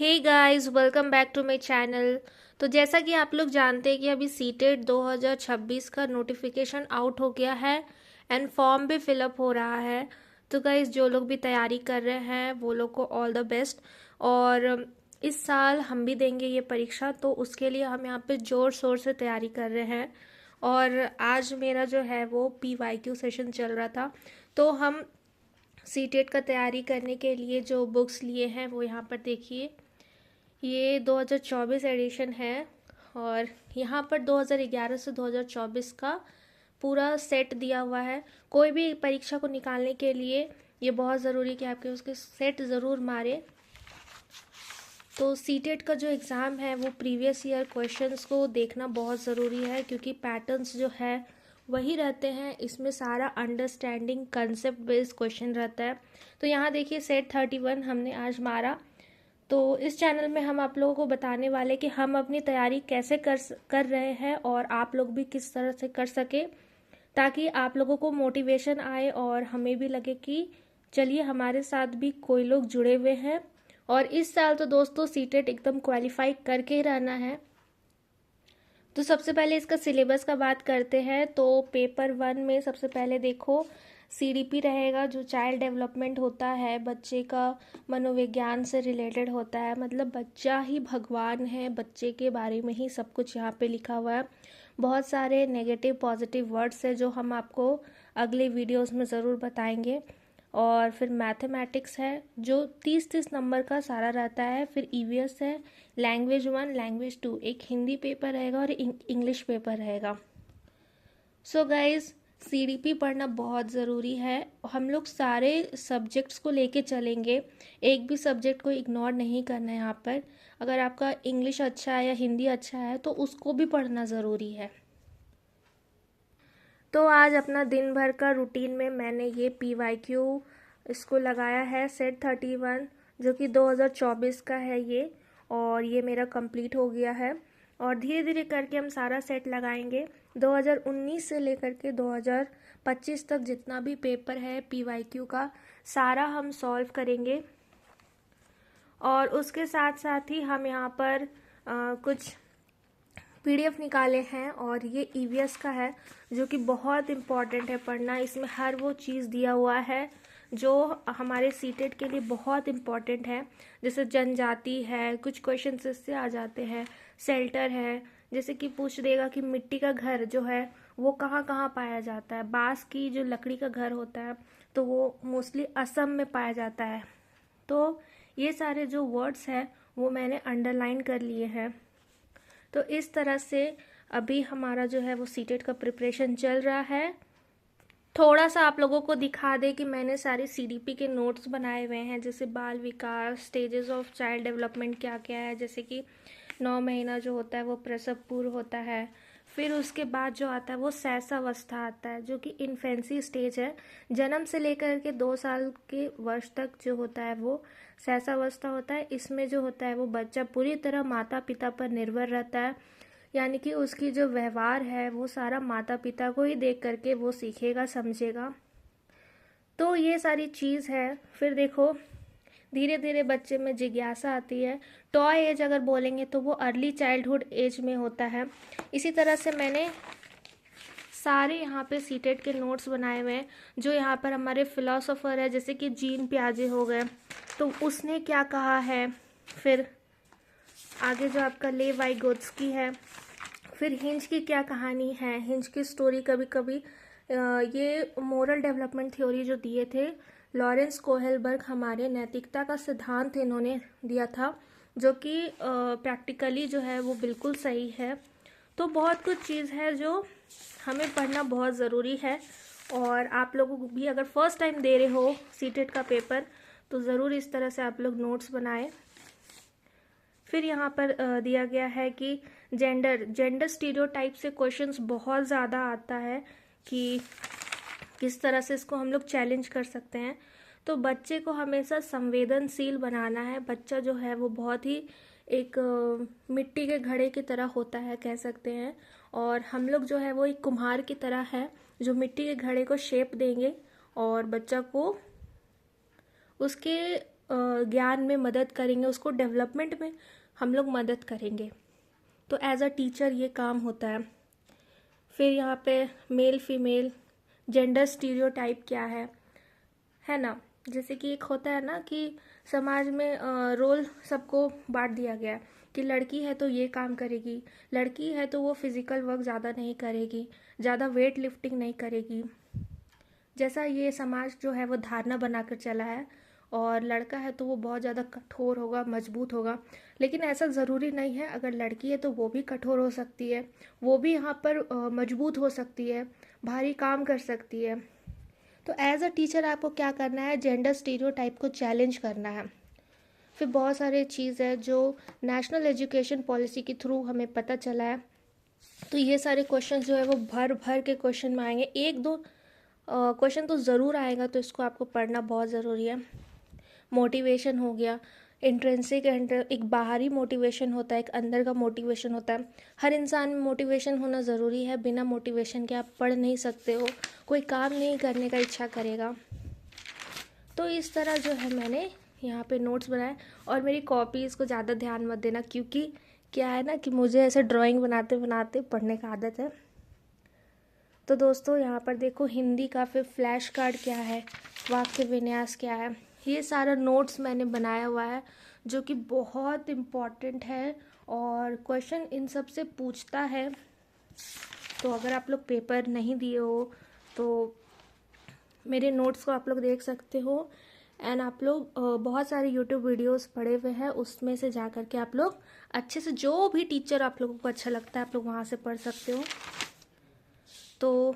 Hey guys, welcome back to my channel. तो जैसा कि आप लोग जानते हैं कि अभी सीटेट 2026 का नोटिफिकेशन आउट हो गया है एंड फॉर्म भी फिलअप हो रहा है। तो गाइस, जो लोग भी तैयारी कर रहे हैं वो लोग को ऑल द बेस्ट। और इस साल हम भी देंगे ये परीक्षा, तो उसके लिए हम यहाँ पे ज़ोर शोर से तैयारी कर रहे हैं। और आज मेरा जो है वो PYQ सेशन चल रहा था, तो हम सीटेट का तैयारी करने के लिए जो बुक्स लिए हैं वो यहाँ पर देखिए। ये 2024 एडिशन है और यहाँ पर 2011 से 2024 का पूरा सेट दिया हुआ है। कोई भी परीक्षा को निकालने के लिए ये बहुत ज़रूरी कि आपके उसके सेट ज़रूर मारे। तो सीटेट का जो एग्ज़ाम है वो प्रीवियस ईयर क्वेश्चंस को देखना बहुत ज़रूरी है, क्योंकि पैटर्न्स जो है वही रहते हैं। इसमें सारा अंडरस्टैंडिंग कंसेप्ट बेस्ड क्वेश्चन रहता है। तो यहाँ देखिए, सेट 31 हमने आज मारा। तो इस चैनल में हम आप लोगों को बताने वाले कि हम अपनी तैयारी कैसे कर रहे हैं और आप लोग भी किस तरह से कर सके, ताकि आप लोगों को मोटिवेशन आए और हमें भी लगे कि चलिए हमारे साथ भी कोई लोग जुड़े हुए हैं। और इस साल तो दोस्तों सीटेट एकदम क्वालिफाई करके ही रहना है। तो सबसे पहले इसका सिलेबस का बात करते हैं। तो पेपर 1 में सबसे पहले देखो CDP रहेगा, जो चाइल्ड डेवलपमेंट होता है, बच्चे का मनोविज्ञान से रिलेटेड होता है। मतलब बच्चा ही भगवान है, बच्चे के बारे में ही सब कुछ यहाँ पे लिखा हुआ है। बहुत सारे नेगेटिव पॉजिटिव वर्ड्स है जो हम आपको अगले वीडियोस में ज़रूर बताएंगे। और फिर मैथमेटिक्स है जो 30-30 नंबर का सारा रहता है। फिर EVS है, लैंग्वेज 1, लैंग्वेज 2, एक हिंदी पेपर रहेगा और इंग्लिश पेपर रहेगा। सो गाइज, CDP पढ़ना बहुत ज़रूरी है। हम लोग सारे सब्जेक्ट्स को लेके चलेंगे, एक भी सब्जेक्ट को इग्नोर नहीं करना है यहाँ पर। अगर आपका इंग्लिश अच्छा है या हिंदी अच्छा है तो उसको भी पढ़ना ज़रूरी है। तो आज अपना दिन भर का रूटीन में मैंने ये PYQ इसको लगाया है, सेट 31, जो कि 2024 का है ये। और ये मेरा कंप्लीट हो गया है और धीरे धीरे करके हम सारा सेट लगाएंगे। 2019 से लेकर के 2025 तक जितना भी पेपर है PYQ का सारा हम सॉल्व करेंगे। और उसके साथ साथ ही हम यहाँ पर कुछ PDF निकाले हैं और ये EVS का है, जो कि बहुत इम्पॉर्टेंट है पढ़ना। इसमें हर वो चीज़ दिया हुआ है जो हमारे सीटेट के लिए बहुत इम्पॉर्टेंट है। जैसे जनजाति है, कुछ क्वेश्चन इससे आ जाते हैं। शेल्टर है, जैसे कि पूछ देगा कि मिट्टी का घर जो है वो कहाँ कहाँ पाया जाता है। बांस की जो लकड़ी का घर होता है तो वो मोस्टली असम में पाया जाता है। तो ये सारे जो वर्ड्स हैं वो मैंने अंडरलाइन कर लिए हैं। तो इस तरह से अभी हमारा जो है वो सीटेट का प्रिपरेशन चल रहा है। थोड़ा सा आप लोगों को दिखा दे कि मैंने सारे CDP के नोट्स बनाए हुए हैं, जैसे बाल विकास, स्टेजेस ऑफ चाइल्ड डेवलपमेंट क्या क्या है। जैसे कि 9 महीना जो होता है वो प्रसव पूर्व होता है। फिर उसके बाद जो आता है वो शैशवावस्था आता है, जो कि इन्फेंसी स्टेज है। जन्म से लेकर के 2 साल के वर्ष तक जो होता है वो शैशवावस्था होता है। इसमें जो होता है वो बच्चा पूरी तरह माता पिता पर निर्भर रहता है, यानी कि उसकी जो व्यवहार है वो सारा माता पिता को ही देख करके वो सीखेगा, समझेगा। तो ये सारी चीज़ है। फिर देखो धीरे धीरे बच्चे में जिज्ञासा आती है। टॉय एज अगर बोलेंगे तो वो अर्ली चाइल्डहुड एज में होता है। इसी तरह से मैंने सारे यहाँ पे सीटेट के नोट्स बनाए हुए हैं। जो यहाँ पर हमारे फिलोसोफर है, जैसे कि जीन पियाजे हो गए, तो उसने क्या कहा है। फिर आगे जो आपका ले वाइगोत्स्की है। फिर हिंज की क्या कहानी है, हिंज की स्टोरी। कभी कभी ये मोरल डेवलपमेंट थ्योरी जो दिए थे लॉरेंस कोहेलबर्ग, हमारे नैतिकता का सिद्धांत इन्होंने दिया था, जो कि प्रैक्टिकली जो है वो बिल्कुल सही है। तो बहुत कुछ चीज़ है जो हमें पढ़ना बहुत ज़रूरी है। और आप लोगों को भी अगर फर्स्ट टाइम दे रहे हो सीटेट का पेपर तो ज़रूर इस तरह से आप लोग नोट्स बनाएं। फिर यहाँ पर दिया गया है कि जेंडर स्टीरियोटाइप से क्वेश्चंस बहुत ज़्यादा आता है कि किस तरह से इसको हम लोग चैलेंज कर सकते हैं। तो बच्चे को हमेशा संवेदनशील बनाना है। बच्चा जो है वो बहुत ही एक मिट्टी के घड़े की तरह होता है, कह सकते हैं। और हम लोग जो है वो एक कुम्हार की तरह है, जो मिट्टी के घड़े को शेप देंगे और बच्चा को उसके ज्ञान में मदद करेंगे, उसको डेवलपमेंट में हम लोग मदद करेंगे। तो एज अ टीचर ये काम होता है। फिर यहाँ पे मेल फीमेल जेंडर स्टीरियोटाइप क्या है ना। जैसे कि एक होता है ना कि समाज में रोल सबको बांट दिया गया है कि लड़की है तो ये काम करेगी, लड़की है तो वो फिज़िकल वर्क ज़्यादा नहीं करेगी, ज़्यादा वेट लिफ्टिंग नहीं करेगी, जैसा ये समाज जो है वो धारणा बनाकर चला है। और लड़का है तो वो बहुत ज़्यादा कठोर होगा, मजबूत होगा, लेकिन ऐसा ज़रूरी नहीं है। अगर लड़की है तो वो भी कठोर हो सकती है, वो भी यहाँ पर मजबूत हो सकती है, भारी काम कर सकती है। तो एज अ टीचर आपको क्या करना है, जेंडर स्टीरियोटाइप को चैलेंज करना है। फिर बहुत सारे चीज़ है जो नेशनल एजुकेशन पॉलिसी के थ्रू हमें पता चला है। तो ये सारे क्वेश्चन जो है वो भर भर के क्वेश्चन में आएंगे, एक दो क्वेश्चन तो ज़रूर आएगा, तो इसको आपको पढ़ना बहुत ज़रूरी है। मोटिवेशन हो गया, इंट्रेंसिक एक बाहरी मोटिवेशन होता है, एक अंदर का मोटिवेशन होता है। हर इंसान में मोटिवेशन होना ज़रूरी है, बिना मोटिवेशन के आप पढ़ नहीं सकते हो, कोई काम नहीं करने का इच्छा करेगा। तो इस तरह जो है मैंने यहाँ पे नोट्स बनाए। और मेरी कॉपीज़ को ज़्यादा ध्यान मत देना, क्योंकि क्या है ना कि मुझे ऐसे ड्राइंग बनाते बनाते पढ़ने का आदत है। तो दोस्तों यहाँ पर देखो हिंदी का फिर फ्लैश कार्ड क्या है, वाक्य विन्यास क्या है, ये सारा नोट्स मैंने बनाया हुआ है जो कि बहुत इम्पॉर्टेंट है और क्वेश्चन इन सब से पूछता है। तो अगर आप लोग पेपर नहीं दिए हो तो मेरे नोट्स को आप लोग देख सकते हो। एंड आप लोग बहुत सारे यूट्यूब वीडियोस पढ़े हुए हैं, उसमें से जा कर के आप लोग अच्छे से जो भी टीचर आप लोगों को अच्छा लगता है आप लोग वहाँ से पढ़ सकते हो। तो